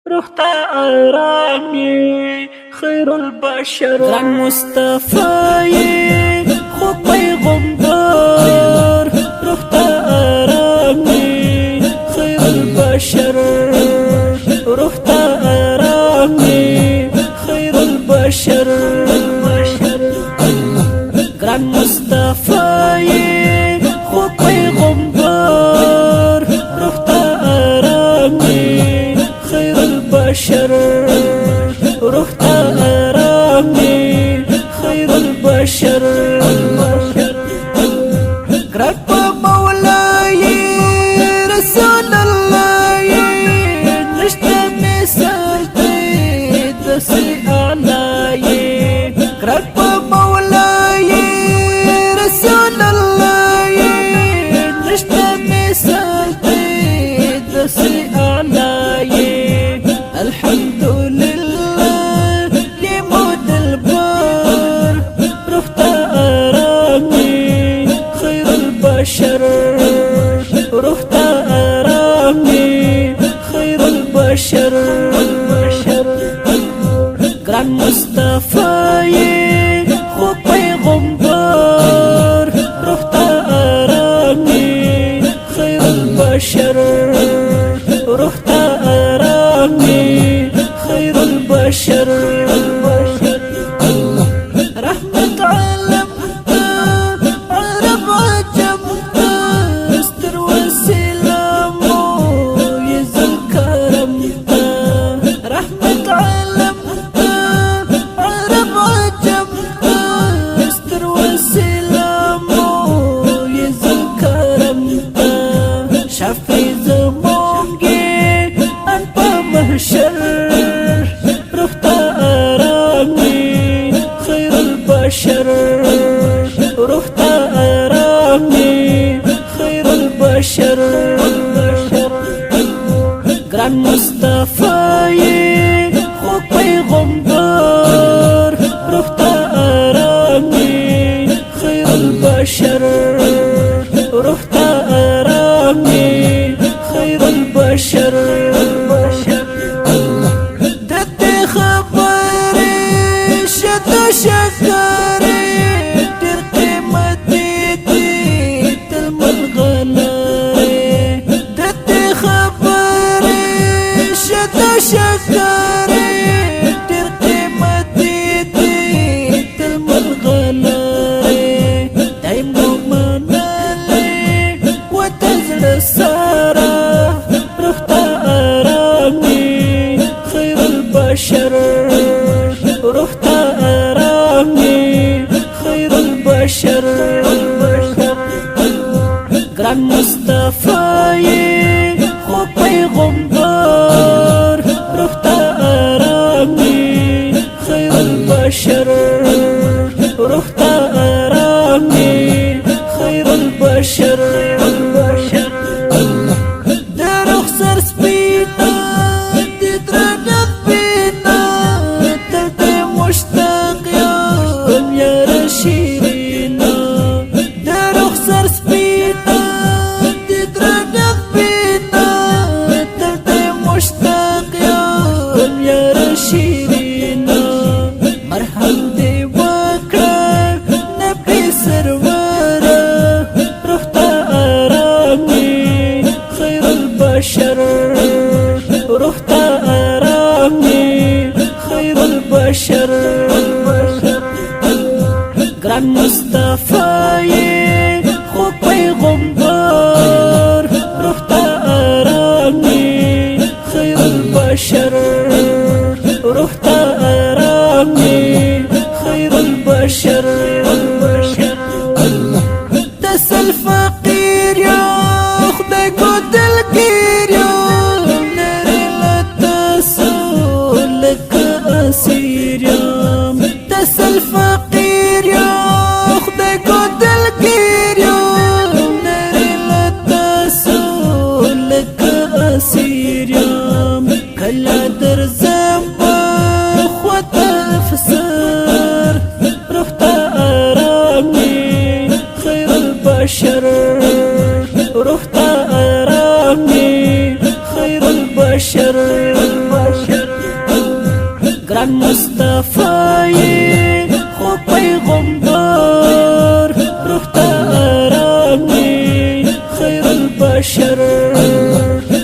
رحت آرامي خير البشر عن مصطفى خو پیغمبر رحت آرامي خير البشر رحت آرامي خير البشر عن مصطفى خو پیغمبر رحت آرامي خير البشر رحت آرامي خير البشر رب مولاي رسول الله نشتا مثال دسي أعلاي رب مولاي رسول الله نشتا مثال دسي أعلاي الحمد لله لمود البار رحت آرامي خير البشر رحت آرامي خير البشر قران مصطفى خو پیغمبر رحت آرامي خير البشر رحت آرامي خير البشر رحمة عالم عرب عجم استر وسلام يزل كرم رحمة عالم عرب عجم استر وسلام يزل كرم شافي زمونجي أنت محشر رحت آرامي خير البشر رحت آرامي خير البشر قران مصطفى خو پیغمبر رحت آرامي خير البشر رحت آرامي خير البشر دت خبري شد شكري دير قيمتي دي تلم الغلاري دت خبري شد شكري دير قيمتي دي تلم الغلاري دايما منالي وتزل السارة رحت آرامي خير البشر رحت آرامي خير البشر قران مصطفى خو پیغمبر رحت آرامي خير البشر رحت آرامي خير البشر درخ سر سپینا تدرنت بينا تلتي مشتاق يوم يا رشيرينا درخ سر سپینا تدرنت بينا تلتي مشتاق يوم يا رشيرينا مرحم دي وكرا نبي سرورا رحت آرامي خير البشر رحت آرامي خير البشر قران مصطفى خو پیغمبر رحت آرامي خير البشر رحت آرامي خير البشر دس الفقير يا خدي قد الكير يا ناري لا تسول لك أسير يا دس الفقير يا خدي قد الكير يا ناري لا تسول لك أسير يا كلا در زنبا خوات أفسر رحت آرامي خير البشر رحت آرامي خير البشر قرآن مصطفی خو پیغمبر روح تا آرامی خیر البشر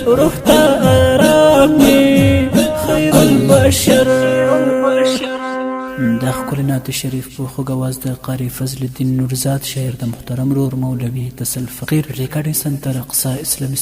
روح تا آرامی خیر البشر دا ښکلی نعت شریف په خوږ اواز د قاري فضل الدین نورزاد شاعر د محترم رور مولوي تسل فقیر ریکارډینګ سنټر اقصی اسلامي